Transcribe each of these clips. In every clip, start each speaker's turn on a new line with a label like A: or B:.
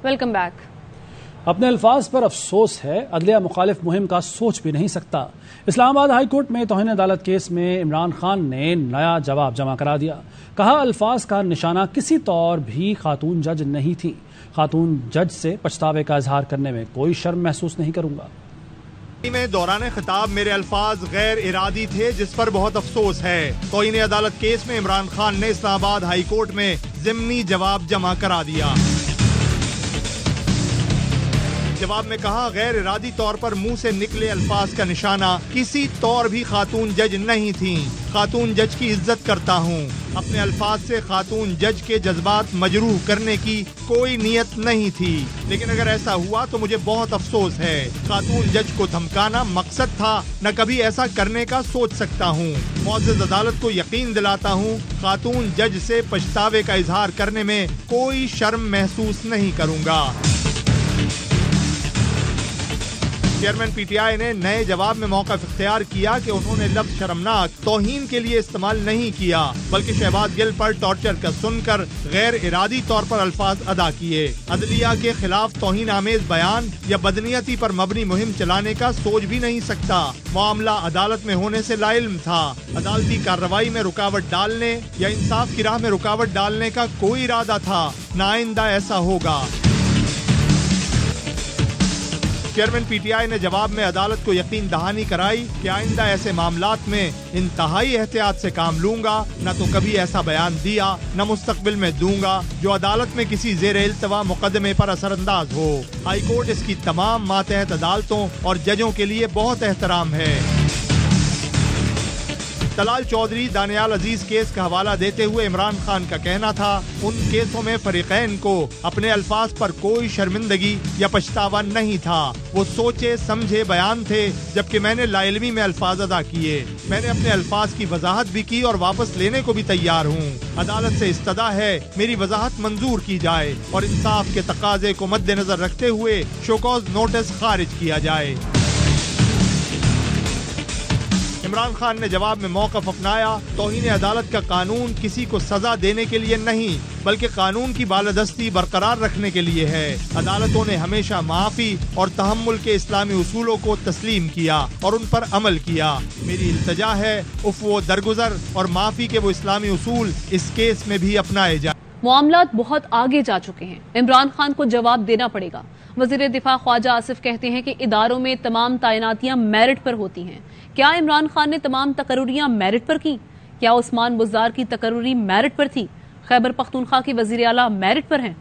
A: Welcome back.
B: اپنے الفاظ پر افسوس ہے، عدلیہ مخالف مہم کا سوچ بھی نہیں سکتا۔ اسلام آباد ہائی کورٹ میں توہین عدالت کیس میں عمران خان نے نیا جواب جمع کرا دیا۔ کہا الفاظ کا نشانہ کسی طور بھی خاتون جج نہیں تھی۔ خاتون جج سے پچھتاوے کا اظہار کرنے میں کوئی شرم محسوس نہیں کروں گا۔
C: میں دوران خطاب میرے الفاظ غیر ارادی تھے، جس پر بہت افسوس ہے۔ توہین عدالت کیس میں عمران خان نے اسلام آباد ہائی کورٹ میں ضمنی جواب جمع کرا دیا۔ جواب میں کہا غیر ارادی طور پر منہ سے نکلے الفاظ کا نشانہ کسی طور بھی خاتون جج نہیں تھیں۔ خاتون جج کی عزت کرتا ہوں۔ اپنے الفاظ سے خاتون جج کے جذبات مجروح کرنے کی کوئی نیت نہیں تھی، لیکن اگر ایسا ہوا تو مجھے بہت افسوس ہے۔ خاتون جج کو دھمکانا مقصد تھا، نہ کبھی ایسا کرنے کا سوچ سکتا ہوں۔ معزز عدالت کو یقین دلاتا ہوں خاتون جج سے پچھتاوے کا اظہار کرنے میں کوئی شرم محسوس نہیں کروں گا۔ چیئرمین پی ٹی آئی نے نئے جواب میں موقف اختیار کیا کہ انہوں نے لفظ شرمناک توہین کے لیے استعمال نہیں کیا، بلکہ شہباز گل پر ٹارچر کا سن کر غیر ارادی طور پر الفاظ ادا کیے۔ عدلیہ کے خلاف توہین آمیز بیان یا بدنیتی پر مبنی مہم چلانے کا سوچ بھی نہیں سکتا۔ معاملہ عدالت میں ہونے سے لا علم تھا۔ عدالتی کارروائی میں رکاوٹ ڈالنے یا انصاف کی راہ میں رکاوٹ ڈالنے کا کوئی ارادہ تھا، نہ آئندہ ایسا ہوگا۔ چیئرمین پی ٹی آئی نے جواب میں عدالت کو یقین دہانی کرائی کہ آئندہ ایسے معاملات میں انتہائی احتیاط سے کام لوں گا، نہ تو کبھی ایسا بیان دیا نہ مستقبل میں دوں گا جو عدالت میں کسی زیر التوا مقدمے پر اثر انداز ہو۔ ہائی کورٹ اس کی تمام ماتحت عدالتوں اور ججوں کے لیے بہت احترام ہے۔ طلال چودھری دانیال عزیز کیس کا حوالہ دیتے ہوئے عمران خان کا کہنا تھا ان کیسوں میں فریقین کو اپنے الفاظ پر کوئی شرمندگی یا پچھتاوا نہیں تھا، وہ سوچے سمجھے بیان تھے، جبکہ میں نے لا علمی میں الفاظ ادا کیے۔ میں نے اپنے الفاظ کی وضاحت بھی کی اور واپس لینے کو بھی تیار ہوں۔ عدالت سے استدعا ہے میری وضاحت منظور کی جائے اور انصاف کے تقاضے کو مد نظر رکھتے ہوئے شوکاز نوٹس خارج کیا جائے۔ عمران خان نے جواب میں موقف اپنایا، توہین عدالت کا قانون کسی کو سزا دینے کے لیے نہیں بلکہ قانون کی بالادستی برقرار رکھنے کے لیے ہے۔ عدالتوں نے ہمیشہ معافی اور تحمل کے اسلامی اصولوں کو تسلیم کیا اور ان پر عمل کیا۔ میری التجا ہے عفو درگزر اور معافی کے وہ اسلامی اصول اس کیس میں بھی اپنائے جائیں۔
A: معاملات بہت آگے جا چکے ہیں، عمران خان کو جواب دینا پڑے گا۔ وزیر دفاع خواجہ آصف کہتے ہیں کہ اداروں میں تمام تعیناتیاں میرٹ پر ہوتی ہیں۔ کیا عمران خان نے تمام تقرریاں میرٹ پر کی؟ کیا عثمان بزدار کی تقرری میرٹ پر تھی؟ خیبر پختونخوا کے وزیر اعلیٰ میرٹ پر ہیں؟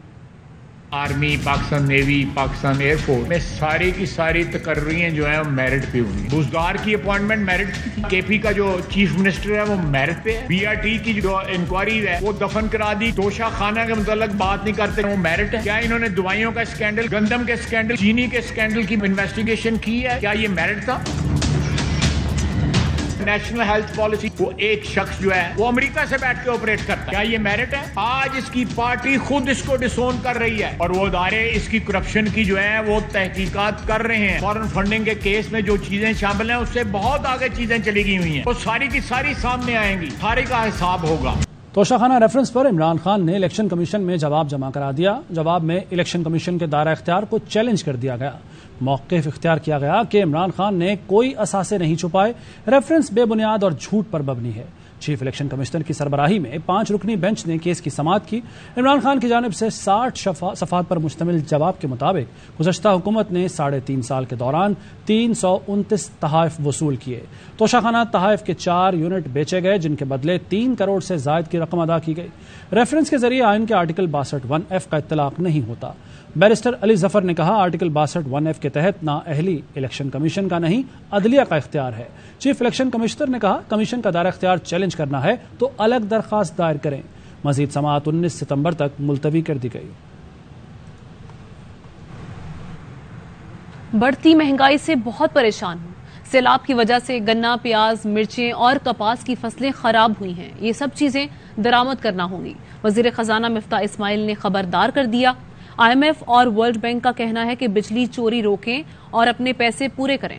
D: Army, Pakistan navy, Pakistan air force میں ساری کی ساری تقرریاں جو ہیں وہ میرٹ پہ ہوئی۔ بزدار کی اپوائنٹمنٹ میرٹ پہ، کے پی کا جو چیف منسٹر ہے وہ میرٹ پہ ہے، بی آر ٹی کی جو انکوائری ہے وہ دفن کرا دی، توشہ خانہ کے متعلق بات نہیں کرتے، وہ میرٹ ہے۔ کیا انہوں نے دوائیوں کا اسکینڈل، گندم کے اسکینڈل، چینی کے اسکینڈل کی انویسٹیگیشن کی ہے؟ کیا یہ میرٹ تھا؟ نیشنل ہیلتھ پالیسی، وہ ایک شخص جو ہے وہ امریکہ سے بیٹھ کے آپریٹ کرتا ہے، کیا یہ میرٹ ہے؟ آج اس کی پارٹی خود اس کو ڈسون کر رہی ہے اور وہ ادارے اس کی کرپشن کی جو ہے وہ تحقیقات کر رہے ہیں۔ فارن فنڈنگ کے کیس میں جو چیزیں شامل ہیں اس سے بہت آگے چیزیں چلی گئی ہوئی ہیں، وہ ساری کی ساری سامنے آئیں گی، سارے کا حساب ہوگا۔
B: توشہ خانہ ریفرنس پر عمران خان نے الیکشن کمیشن میں جواب جمع کرا دیا۔ جواب میں الیکشن کمیشن کے دائرہ اختیار کو چیلنج کر دیا گیا۔ موقف اختیار کیا گیا کہ عمران خان نے کوئی اثاثے نہیں چھپائے، ریفرنس بے بنیاد اور جھوٹ پر مبنی ہے۔ چیف الیکشن کمشنر کی سربراہی میں 5 رکنی بینچ نے کیس کی سماعت کی۔ عمران خان کی جانب سے 60 صفحات پر مشتمل جواب کے مطابق گزشتہ حکومت نے 3.5 سال کے دوران 329 تحائف وصول کیے۔ توشہ خانہ تحائف کے 4 یونٹ بیچے گئے جن کے بدلے 3 کروڑ سے زائد کی رقم ادا کی گئی۔ ریفرنس کے ذریعے آئین کے آرٹیکل 62(1)(f) کا اطلاق نہیں ہوتا۔ بیرسٹر علی ظفر نے کہا آرٹیکل 62(1)(f) کے تحت نااہلی الیکشن کمیشن کا نہیں عدلیہ کا اختیار ہے۔ چیف الیکشن کمشنر نے کہا کمیشن کا دائرہ اختیار چیلنج کرنا ہے تو الگ درخواست دائر کریں۔ مزید سماعت 19 ستمبر تک ملتوی کر دی گئی۔
A: بڑھتی مہنگائی سے بہت پریشان ہوں۔ سیلاب کی وجہ سے گنا، پیاز، مرچیں اور کپاس کی فصلیں خراب ہوئی ہیں، یہ سب چیزیں درآمد کرنا ہوں گی۔ وزیر خزانہ مفتاح اسماعیل نے خبردار کر دیا۔ آئی ایم ایف اور ورلڈ بینک کا کہنا ہے کہ بجلی چوری روکیں اور اپنے پیسے پورے کریں۔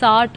A: 60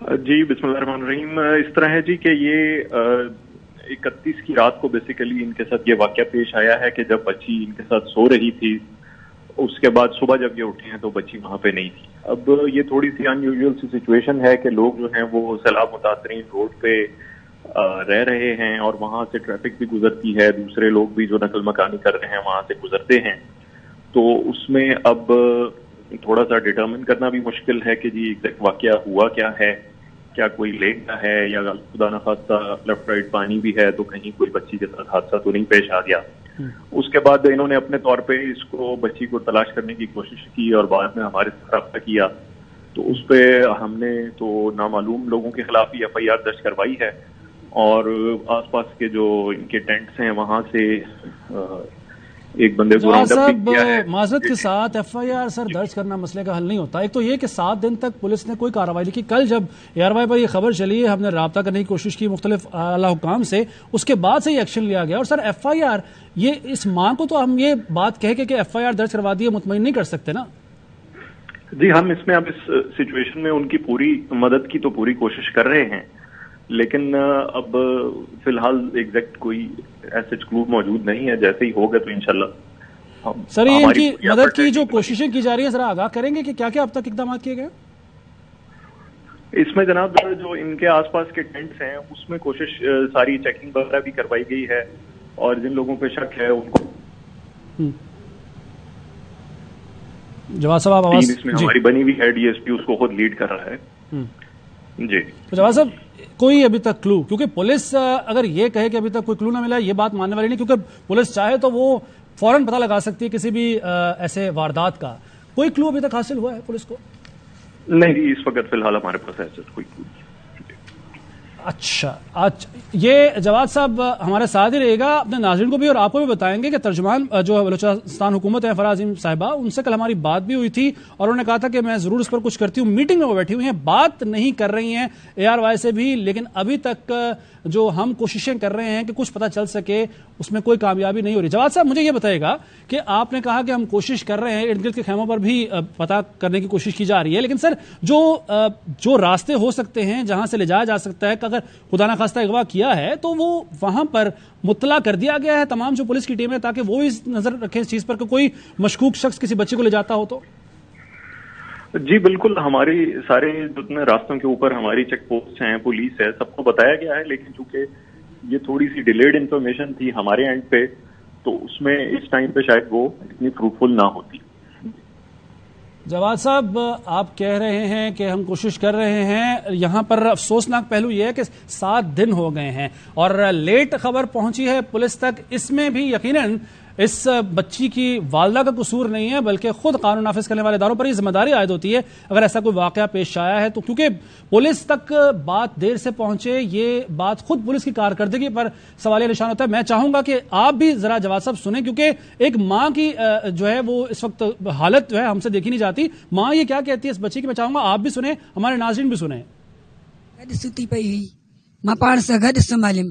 E: جی بسم اللہ الرحمن الرحیم. اس طرح ہے جی کہ یہ 31 کی رات کو بیسیکلی ان کے ساتھ یہ واقعہ پیش آیا ہے کہ جب بچی ان کے ساتھ سو رہی تھی، اس کے بعد صبح جب یہ اٹھے ہیں تو بچی وہاں پہ نہیں تھی. اب یہ تھوڑی سی ان یوزول سی سچویشن ہے کہ لوگ جو ہیں وہ سیلاب متاثرین روڈ پہ رہ رہے ہیں اور وہاں سے ٹریفک بھی گزرتی ہے، دوسرے لوگ بھی جو نقل مکانی کر رہے ہیں وہاں سے گزرتے ہیں. تو اس میں اب تھوڑا سا ڈٹرمن کرنا بھی مشکل ہے کہ جی ایگزیکٹ واقعہ ہوا کیا ہے، کیا کوئی لیک کا ہے یا خدا نخواستہ لیفٹ رائٹ پانی بھی ہے تو کہیں کوئی بچی کے ساتھ حادثہ تو نہیں پیش آ گیا. اس کے بعد انہوں نے اپنے طور پہ اس کو بچی کو تلاش کرنے کی کوشش کی اور بعد میں ہمارے سے رابطہ کیا تو اس پہ ہم نے تو نامعلوم لوگوں کے خلاف ہی FIR درج کروائی ہے اور آس پاس کے جو ان کے ٹینٹس ہیں وہاں سے ایک بندے کو راؤنڈ اپ کیا ہے.
B: معذرت کے ساتھ FIR سر درج کرنا مسئلے کا حل نہیں ہوتا. ایک تو یہ کہ 7 دن تک پولیس نے کوئی کارروائی نہیں کی. کل جب ARY پر یہ خبر چلی ہے ہم نے رابطہ کرنے کی کوشش کی مختلف اعلیٰ حکام سے، اس کے بعد سے یہ ایکشن لیا گیا. اور سر FIR یہ اس ماں کو تو ہم یہ بات کہہ کے کہ FIR درج کروا دی مطمئن نہیں کر سکتے نا.
E: جی ہم اس میں اب اس سچویشن میں ان کی پوری مدد کی تو پوری کوشش کر رہے ہیں، لیکن اب فی الحال ایگزیکٹ کوئی ایسے کلو موجود نہیں ہے. جیسے ہی ہوگا تو انشاءاللہ
B: سر یہ ان کی مدد کی جو کوششیں کی جا رہی ہیں ذرا آگاہ کریں گے کہ کیا کیا اب تک اقدامات کیے گئے؟
E: اس میں جناب جو ان کے آس پاس کے ٹینٹس ہیں اس میں کوشش ساری چیکنگ وغیرہ بھی کروائی گئی ہے اور جن لوگوں پہ شک ہے ان کو
B: جواد صاحب آواز
E: اس میں ہماری بنی ہوئی ہے DSP اس کو خود لیڈ کر رہا ہے. جی
B: تو جواد صاحب کوئی ابھی تک کلو، کیونکہ پولیس اگر یہ کہے کہ ابھی تک کوئی کلو نہ ملا یہ بات ماننے والی نہیں، کیونکہ پولیس چاہے تو وہ فوراً پتہ لگا سکتی ہے کسی بھی ایسے واردات کا. کوئی کلو ابھی تک حاصل ہوا ہے پولیس کو؟
E: نہیں اس وقت فی الحال ہمارے پاس ایسا کوئی کلو.
B: اچھا یہ جواد صاحب ہمارے ساتھ ہی رہے گا، اپنے ناظرین کو بھی اور آپ کو بھی بتائیں گے کہ ترجمان جو بلوچستان حکومت ہے فرا عظیم صاحبہ، ان سے کل ہماری بات بھی ہوئی تھی اور انہوں نے کہا تھا کہ میں ضرور اس پر کچھ کرتی ہوں. میٹنگ میں وہ بیٹھی ہوئی ہیں، بات نہیں کر رہی ہیں ARY سے بھی، لیکن ابھی تک جو ہم کوششیں کر رہے ہیں کہ کچھ پتہ چل سکے اس میں کوئی کامیابی نہیں ہو رہی. جواد صاحب مجھے یہ بتائے گا کہ آپ نے کہا کہ ہم کوشش کر رہے ہیں، ارد گرد کے خیموں پر بھی پتہ کرنے کی کوشش کی جا رہی ہے، لیکن سر جو راستے ہو سکتے ہیں جہاں سے لے جایا جا سکتا ہے کہ اگر خدا نخواستہ اغوا کیا ہے تو وہ وہاں پر مطلع کر دیا گیا ہے تمام جو پولیس کی ٹیم ہے تاکہ وہ بھی نظر رکھیں اس چیز پر کہ کوئی مشکوک شخص کسی بچے کو لے جاتا ہو تو؟
E: جی بالکل، ہماری سارے جتنے راستوں کے اوپر ہماری چیک پوسٹ ہیں، پولیس ہے، سب کو بتایا گیا ہے، لیکن چونکہ یہ تھوڑی سی ڈیلیڈ انفارمیشن تھی ہمارے اینڈ پہ تو اس میں اس ٹائم پہ شاید وہ اتنی فروٹفل نہ ہوتی.
B: جواد صاحب آپ کہہ رہے ہیں کہ ہم کوشش کر رہے ہیں، یہاں پر افسوسناک پہلو یہ ہے کہ 7 دن ہو گئے ہیں اور لیٹ خبر پہنچی ہے پولیس تک. اس میں بھی یقیناً اس بچی کی والدہ کا قصور نہیں ہے بلکہ خود قانون نافذ کرنے والے اداروں پر یہ ذمہ داری عائد ہوتی ہے اگر ایسا کوئی واقعہ پیش آیا ہے تو، کیونکہ پولیس تک بات دیر سے پہنچے یہ بات خود پولیس کی کارکردگی پر سوالیہ نشان ہوتا ہے. میں چاہوں گا کہ آپ بھی ذرا جواد صاحب سنیں کیونکہ ایک ماں کی جو ہے وہ اس وقت حالت جو ہے ہم سے دیکھی نہیں جاتی. ماں یہ کیا کہتی ہے اس بچی کی، میں چاہوں گا آپ بھی سنیں، ہمارے ناظرین بھی سنیں.
F: ستی پئی ہوئی ماں پان سے گڈ سنبھالیم،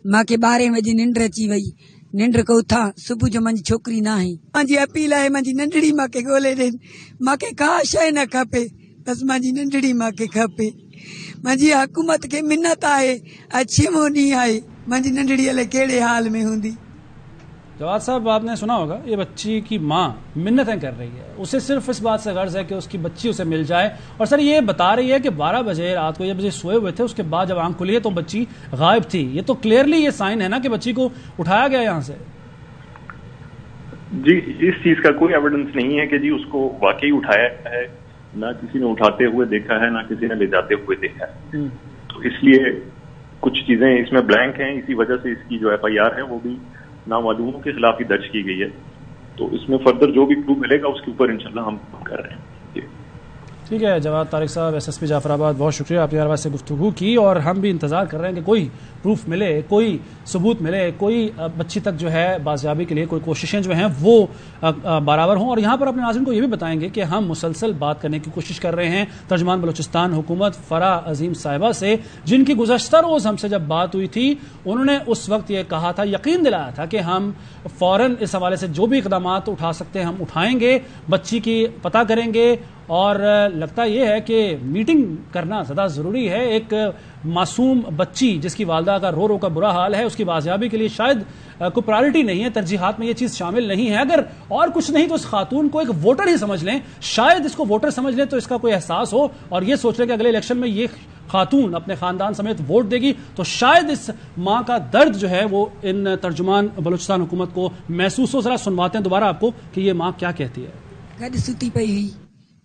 F: ماں کے 12 بجے ننڈ اچی وئی، ننڈ کو اٹھا صبح جو منجی چھوکری نہ ہے، مانجی اپیل ہے منجی ننڈڑی ماں کے گولے ڏين، ماں کے کا شے نہ کھپے، بس مانجی ننڈڑی ماں کے کھپے. مانجی حکومت کے منت ہے، اچھی مونی ہے، مانجی ننڈڑی ہلے کیڑے حال میں ہوندی.
B: جواد صاحب آپ نے سنا ہوگا یہ بچی کی ماں منتیں کر رہی ہے، اسے صرف اس بات سے غرض ہے کہ اس کی بچی اسے مل جائے. اور سر یہ بتا رہی ہے کہ 12 بجے رات کو یہ بجے سوئے ہوئے تھے، اس کے بعد جب آنکھ کھلی ہے تو بچی غائب تھی. یہ تو کلیئرلی یہ سائن ہے نا کہ بچی کو اٹھایا گیا یہاں سے.
E: جی اس چیز کا کوئی ایویڈنس نہیں ہے کہ جی اس کو واقعی اٹھایا ہے، نہ کسی نے اٹھاتے ہوئے دیکھا ہے نہ کسی نے لے جاتے ہوئے دیکھا ہے. تو اس لیے کچھ چیزیں اس میں بلینک ہیں، اسی وجہ سے اس کی جو FIR ہے وہ بھی نامعلوموں کے خلاف ہی درج کی گئی ہے. تو اس میں فردر جو بھی کلو ملے گا اس کے اوپر انشاءاللہ ہم کر رہے ہیں.
B: ٹھیک ہے جواد طارق صاحب SSP جعفر آباد، بہت شکریہ آپ نے ہمارے سے گفتگو کی اور ہم بھی انتظار کر رہے ہیں کہ کوئی پروف ملے، کوئی ثبوت ملے، کوئی بچی تک جو ہے بازیابی کے لیے کوئی کوششیں جو ہیں وہ برابر ہوں. اور یہاں پر اپنے ناظرین کو یہ بھی بتائیں گے کہ ہم مسلسل بات کرنے کی کوشش کر رہے ہیں ترجمان بلوچستان حکومت فرا عظیم صاحبہ سے، جن کی گزشتہ روز ہم سے جب بات ہوئی تھی انہوں نے اس وقت یہ کہا تھا، یقین دلایا تھا کہ ہم فوراً اس حوالے سے جو بھی اقدامات اٹھا سکتے ہیں ہم اٹھائیں گے، بچی کی پتہ کریں گے اور لگتا یہ ہے کہ میٹنگ کرنا زیادہ ضروری ہے. ایک معصوم بچی جس کی والدہ کا رو رو کا برا حال ہے، اس کی بازیابی کے لیے شاید کوئی پرائرٹی نہیں ہے، ترجیحات میں یہ چیز شامل نہیں ہے. اگر اور کچھ نہیں تو اس خاتون کو ایک ووٹر ہی سمجھ لیں، شاید اس کو ووٹر سمجھ لیں تو اس کا کوئی احساس ہو اور یہ سوچ لیں کہ اگلے الیکشن میں یہ خاتون اپنے خاندان سمیت ووٹ دے گی تو شاید اس ماں کا درد جو ہے وہ ان ترجمان بلوچستان حکومت کو محسوس ہو. ذرا سنواتے ہیں دوبارہ آپ کو کہ یہ ماں کیا کہتی ہے.
F: گڈ ستی پئی ہوئی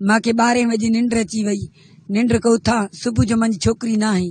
F: ماں کے 12 بجے ننڈ اچی وئی. ننڈ کو اٹھا صبح جو منجی چھوکری نہ آئی.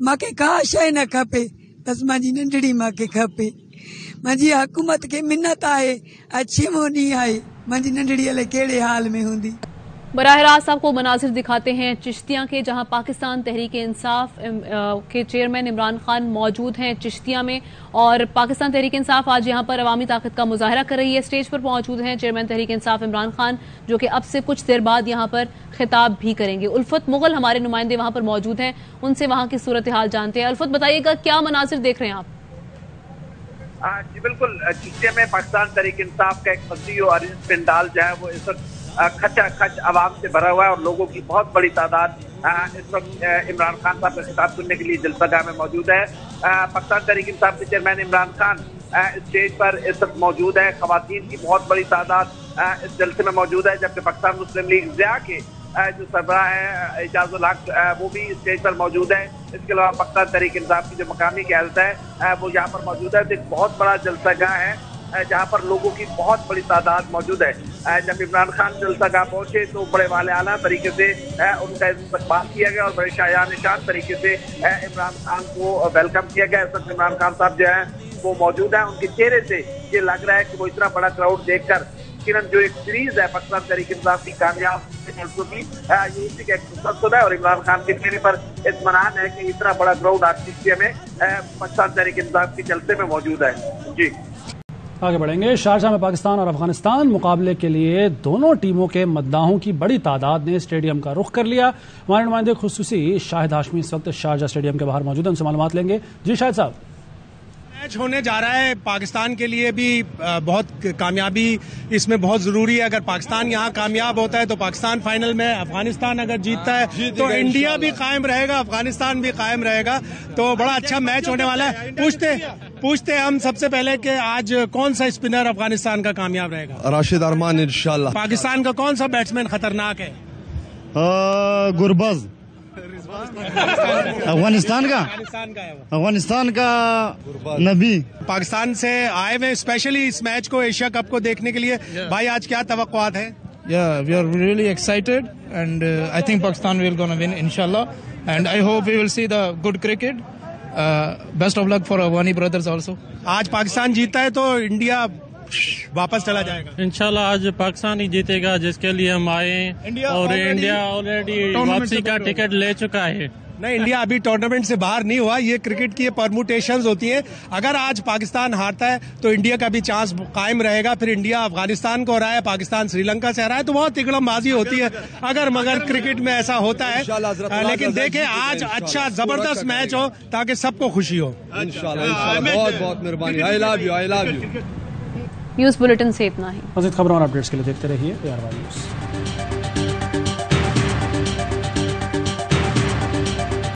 F: ماں کے کا شے نہ کھپے، بس مانجی ننڈڑی ماں کے کھپے. مانجی حکومت کے منت ہے اچھی مونی ہے مانجی ننڈڑی ہلے کیڑے حال میں ہوندی.
A: براہ راست آپ کو مناظر دکھاتے ہیں چشتیاں کے، جہاں پاکستان تحریک انصاف کے چیئرمین عمران خان موجود ہیں چشتیاں میں، اور پاکستان تحریک انصاف آج یہاں پر عوامی طاقت کا مظاہرہ کر رہی ہے. اسٹیج پر موجود ہیں چیئرمین تحریک انصاف عمران خان، جو کہ اب سے کچھ دیر بعد یہاں پر خطاب بھی کریں گے. الفت مغل ہمارے نمائندے وہاں پر موجود ہیں، ان سے وہاں کی صورتحال جانتے ہیں. الفت بتائیے گا کیا مناظر دیکھ رہے ہیں آپ؟
G: جی بالکل، چشتیاں میں پاکستان تحریک انصاف کا ایک وسیع و عریض پنڈال جو ہے وہ اس وقت کھچا کھچ عوام سے بھرا ہوا ہے، اور لوگوں کی بہت بڑی تعداد اس وقت عمران خان صاحب کا خطاب سننے کے لیے جلسہ گاہ میں موجود ہے. پاکستان تحریک انصاف کے چیئرمین عمران خان اسٹیج پر اس وقت موجود ہے. خواتین کی بہت بڑی تعداد اس جلسے میں موجود ہے، جبکہ پاکستان مسلم لیگ ضیاء کے جو سربراہ ہے اعجاز الحق وہ بھی اسٹیج پر موجود ہے. اس کے علاوہ پاکستان تحریک انصاف کی جو مقامی قیادت ہے وہ یہاں پر موجود ہے. ایک بہت بڑا جلسہ گاہ ہے جہاں پر لوگوں کی بہت بڑی تعداد موجود ہے. جب عمران خان جلسہ گاہ پہنچے تو بڑے والے اعلیٰ طریقے سے ان کا استقبال کیا گیا اور بڑے شایان نشان طریقے سے عمران خان کو ویلکم کیا گیا. اس وقت عمران خان صاحب جو ہیں وہ موجود ہیں. ان کے چہرے سے یہ لگ رہا ہے کہ وہ اتنا بڑا کراؤڈ دیکھ کر یقیناً جو ایک سیریز ہے پاکستان تحریک انصاف کی کامیاب جلسوں کی یہ اسی کا ایک تسلسل ہے، اور عمران خان کے چہرے پر اطمینان ہے کہ اتنا بڑا کراؤڈ آج چشتیہ میں پاکستان تحریک انصاف کے جلسے میں موجود ہے. جی
B: آگے بڑھیں گے. شارجہ میں پاکستان اور افغانستان مقابلے کے لیے دونوں ٹیموں کے مداحوں کی بڑی تعداد نے اسٹیڈیم کا رخ کر لیا. ہمارے نمائندے خصوصی شاہد ہاشمی اس وقت شارجہ اسٹیڈیم کے باہر موجود ہیں، ان سے معلومات لیں گے. جی شاہد صاحب.
H: میچ ہونے جا رہا ہے، پاکستان کے لیے بھی بہت کامیابی اس میں بہت ضروری ہے. اگر پاکستان یہاں کامیاب ہوتا ہے تو پاکستان فائنل میں، افغانستان اگر جیتتا ہے تو انڈیا بھی قائم رہے گا، افغانستان بھی قائم رہے گا. تو بڑا اچھا میچ ہونے والا ہے. پوچھتے ہم سب سے پہلے کہ آج کون سا اسپنر افغانستان کا کامیاب رہے گا؟
I: راشد ارمان انشاءاللہ.
H: پاکستان کا کون سا بیٹسمین خطرناک ہے؟
I: گربز. افغانستان کا نبی.
H: پاکستان سے آئے ہوئے اسپیشلی اس میچ کو، ایشیا کپ کو دیکھنے کے لیے. بھائی آج کیا توقعات ہیں؟
J: we are really excited and I think Pakistan will gonna win inshallah and I hope we will see the good cricket. Best of luck for Awani brothers also.
H: آج پاکستان جیتا ہے تو انڈیا واپس چلا جائے گا
K: انشاءاللہ. آج پاکستان ہی جیتے گا جس کے لیے ہم آئے ہیں، اور انڈیا آلریڈی واپسی کا ٹکٹ لے چکا ہے.
H: نہیں، انڈیا ابھی ٹورنامنٹ سے باہر نہیں ہوا. یہ کرکٹ کی پرموٹیشنز ہوتی ہیں. اگر آج پاکستان ہارتا ہے تو انڈیا کا بھی چانس قائم رہے گا. پھر انڈیا افغانستان کو ہرایا، پاکستان سری لنکا سے ہرایا تو بہت تگڑم بازی ہوتی ہے اگر مگر کرکٹ میں ایسا ہوتا ہے. لیکن دیکھیں آج اچھا زبردست میچ ہو تاکہ سب کو خوشی ہو.
I: بہت بہت مہربانی. I love you.
A: News bulletin سے اتنا ہی.
B: مزید خبروں اور اپڈیٹس کے لیے دیکھتے رہیے AR نیوز.